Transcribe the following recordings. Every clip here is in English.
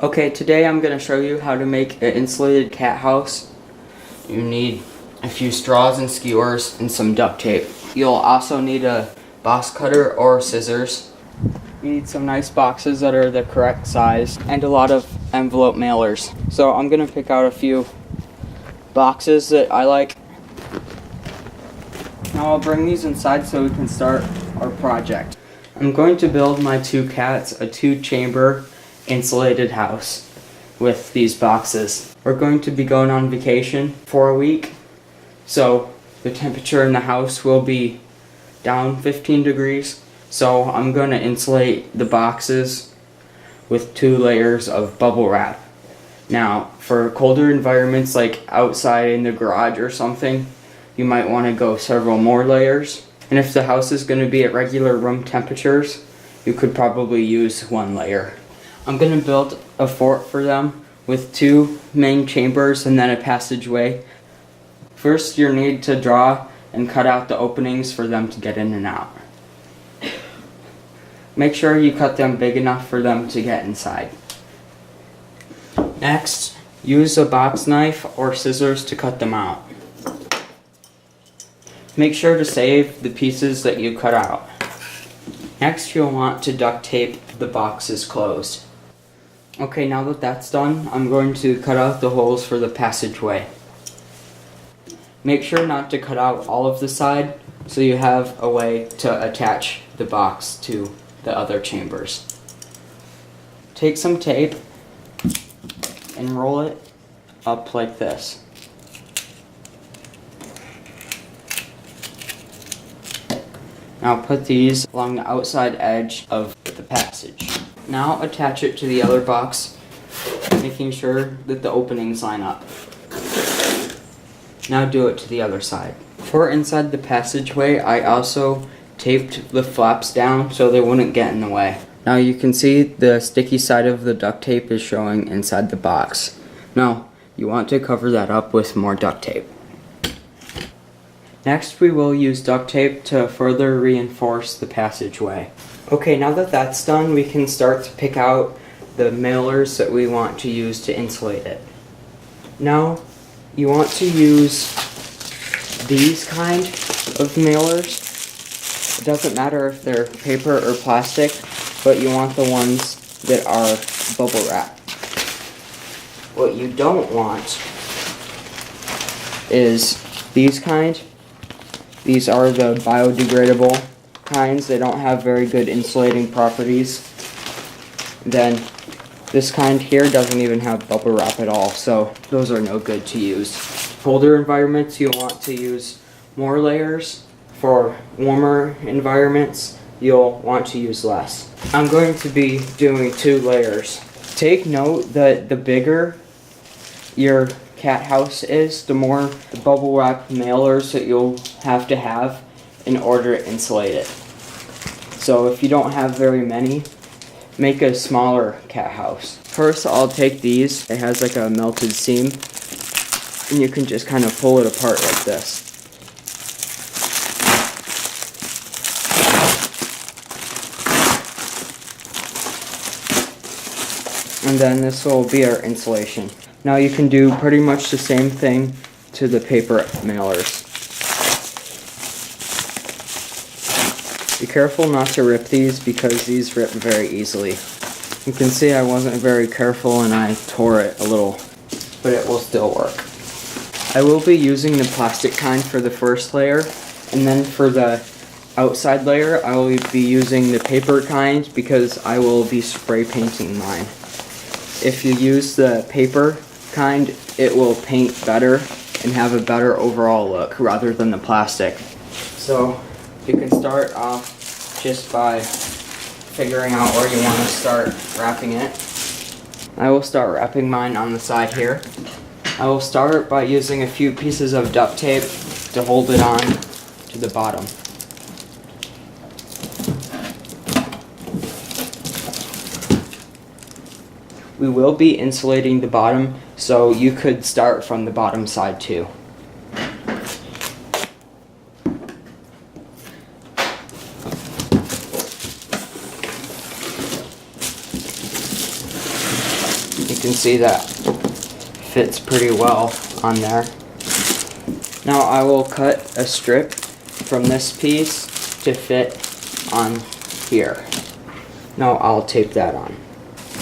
Okay, today I'm going to show you how to make an insulated cat house. You need a few straws and skewers and some duct tape. You'll also need a box cutter or scissors. You need some nice boxes that are the correct size and a lot of envelope mailers. So I'm going to pick out a few boxes that I like. Now I'll bring these inside so we can start our project. I'm going to build my two cats a 2-chamber insulated house with these boxes. We're going to be going on vacation for a week, so the temperature in the house will be down 15 degrees. So I'm going to insulate the boxes with 2 layers of bubble wrap. Now, for colder environments like outside in the garage or something, you might want to go several more layers. And if the house is going to be at regular room temperatures, you could probably use 1 layer. I'm going to build a fort for them with 2 main chambers and then a passageway. First, you'll need to draw and cut out the openings for them to get in and out. Make sure you cut them big enough for them to get inside. Next, use a box knife or scissors to cut them out. Make sure to save the pieces that you cut out. Next, you'll want to duct tape the boxes closed. Okay, now that that's done, I'm going to cut out the holes for the passageway. Make sure not to cut out all of the side so you have a way to attach the box to the other chambers. Take some tape and roll it up like this. Now put these along the outside edge of the passage. Now attach it to the other box, making sure that the openings line up. Now do it to the other side. For inside the passageway, I also taped the flaps down so they wouldn't get in the way. Now you can see the sticky side of the duct tape is showing inside the box. Now you want to cover that up with more duct tape. Next, we will use duct tape to further reinforce the passageway. Okay, now that that's done, we can start to pick out the mailers that we want to use to insulate it. Now, you want to use these kind of mailers. It doesn't matter if they're paper or plastic, but you want the ones that are bubble wrap. What you don't want is these kind. These are the biodegradable kinds. They don't have very good insulating properties. Then this kind here doesn't even have bubble wrap at all, so those are no good to use. Colder environments, you'll want to use more layers. For warmer environments, you'll want to use less. I'm going to be doing 2 layers. Take note that the bigger your cat house is, the more the bubble wrap mailers that you'll have to have in order to insulate it. So if you don't have very many, make a smaller cat house. First, I'll take these. It has like a melted seam, and you can just kind of pull it apart like this. And then this will be our insulation. Now you can do pretty much the same thing to the paper mailers. Be careful not to rip these because these rip very easily. You can see I wasn't very careful and I tore it a little, but it will still work. I will be using the plastic kind for the first layer, and then for the outside layer I will be using the paper kind because I will be spray painting mine. If you use the paper kind, it will paint better and have a better overall look rather than the plastic. So you can start off just by figuring out where you want to start wrapping it. I will start wrapping mine on the side here. I will start by using a few pieces of duct tape to hold it on to the bottom. We will be insulating the bottom, so you could start from the bottom side too. You can see that fits pretty well on there. Now I will cut a strip from this piece to fit on here. Now I'll tape that on.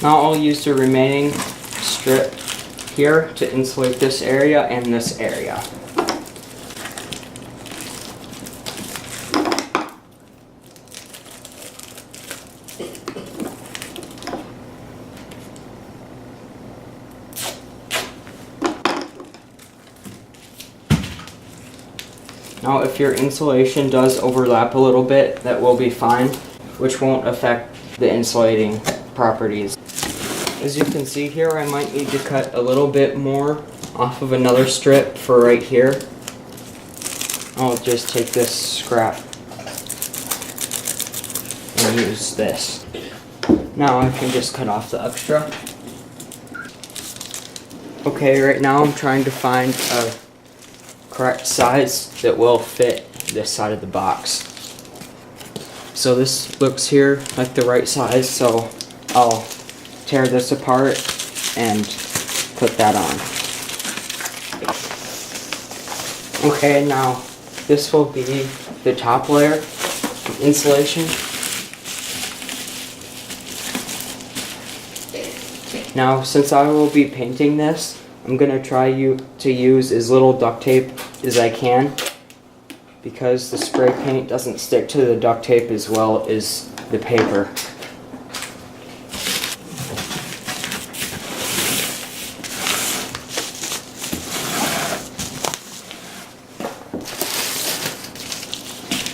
Now I'll use the remaining strip here to insulate this area and this area. Now if your insulation does overlap a little bit, that will be fine, which won't affect the insulating properties. As you can see here, I might need to cut a little bit more off of another strip for right here. I'll just take this scrap and use this. Now I can just cut off the extra. Okay, right now I'm trying to find a correct size that will fit this side of the box. So this looks here like the right size, so I'll tear this apart and put that on. Okay, now this will be the top layer of insulation. Now since I will be painting this, I'm going to try to use as little duct tape as I can, because the spray paint doesn't stick to the duct tape as well as the paper.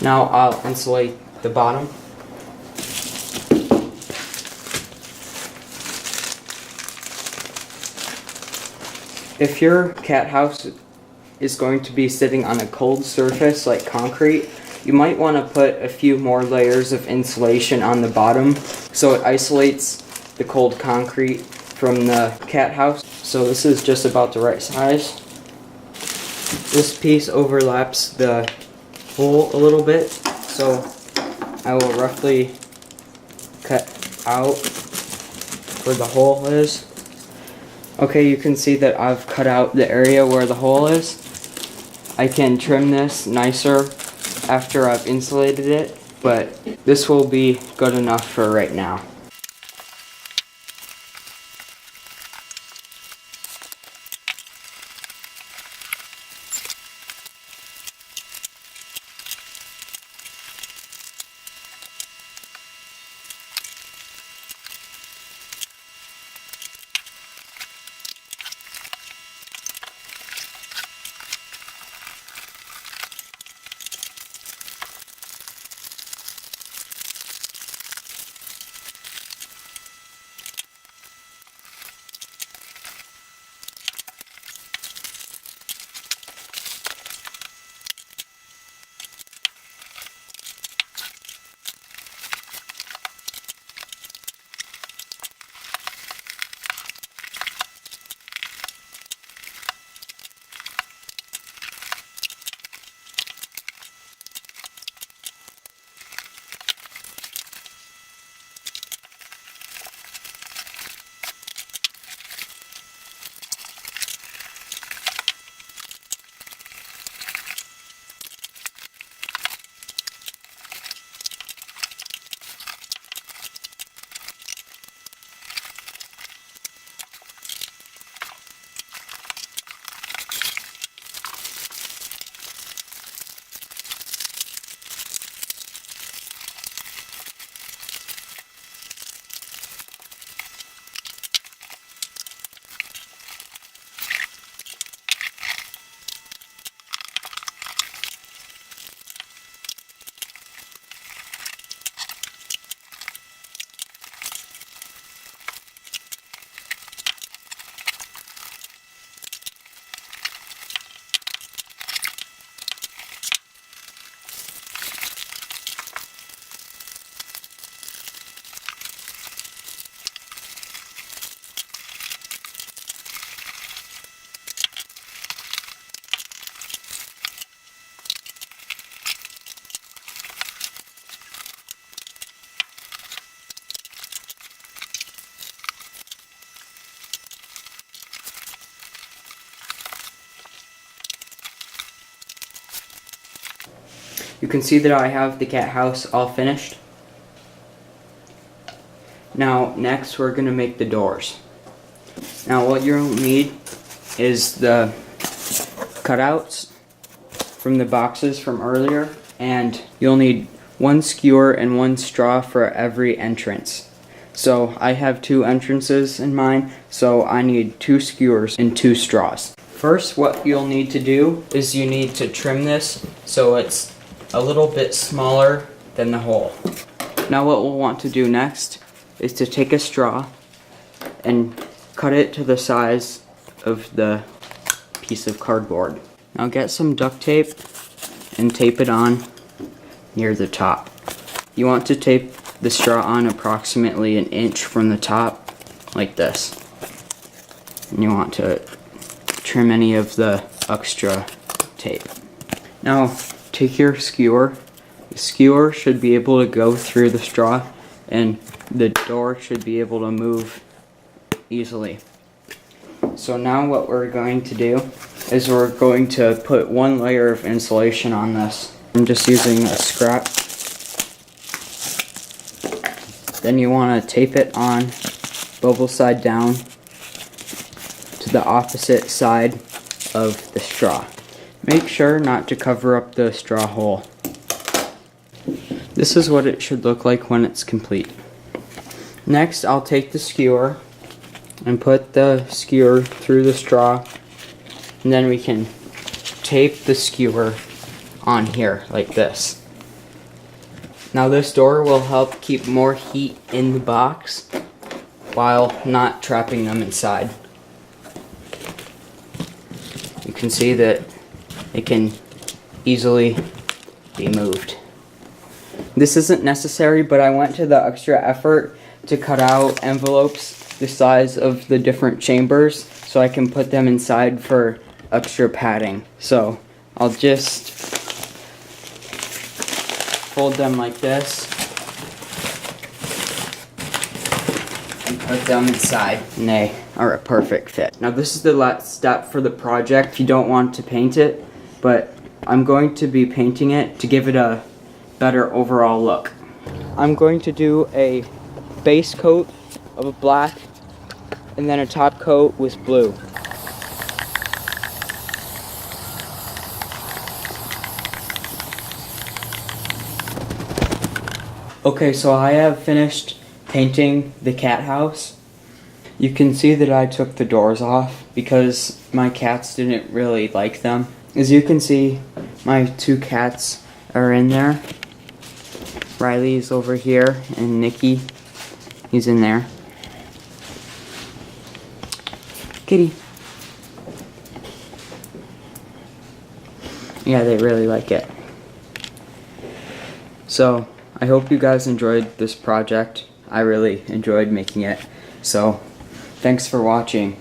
Now I'll insulate the bottom. If your cat house is going to be sitting on a cold surface like concrete, you might want to put a few more layers of insulation on the bottom so it isolates the cold concrete from the cat house. So this is just about the right size. This piece overlaps the hole a little bit, so I will roughly cut out where the hole is. Okay, you can see that I've cut out the area where the hole is. I can trim this nicer after I've insulated it, but this will be good enough for right now. You can see that I have the cat house all finished. Now next we're going to make the doors. Now what you'll need is the cutouts from the boxes from earlier, and you'll need one skewer and one straw for every entrance. So I have 2 entrances in mine, so I need 2 skewers and 2 straws. First, what you'll need to do is you need to trim this so it's a little bit smaller than the hole. Now what we'll want to do next is to take a straw and cut it to the size of the piece of cardboard. Now get some duct tape and tape it on near the top. You want to tape the straw on approximately 1 inch from the top, like this. And you want to trim any of the extra tape. Now take your skewer. The skewer should be able to go through the straw, and the door should be able to move easily. So now what we're going to do is we're going to put 1 layer of insulation on this. I'm just using a scrap. Then you want to tape it on, bubble side down, to the opposite side of the straw. Make sure not to cover up the straw hole. This is what it should look like when it's complete. Next, I'll take the skewer and put the skewer through the straw, and then we can tape the skewer on here like this. Now this door will help keep more heat in the box while not trapping them inside. You can see that it can easily be moved. This isn't necessary, but I went to the extra effort to cut out envelopes the size of the different chambers so I can put them inside for extra padding. So I'll just fold them like this and put them inside, and they are a perfect fit. Now this is the last step for the project. You don't want to paint it, but I'm going to be painting it to give it a better overall look. I'm going to do a base coat of black and then a top coat with blue. Okay, so I have finished painting the cat house. You can see that I took the doors off because my cats didn't really like them. As you can see, my 2 cats are in there. Riley's over here, and Nikki, he's in there. Kitty. Yeah, they really like it. So I hope you guys enjoyed this project. I really enjoyed making it. So thanks for watching.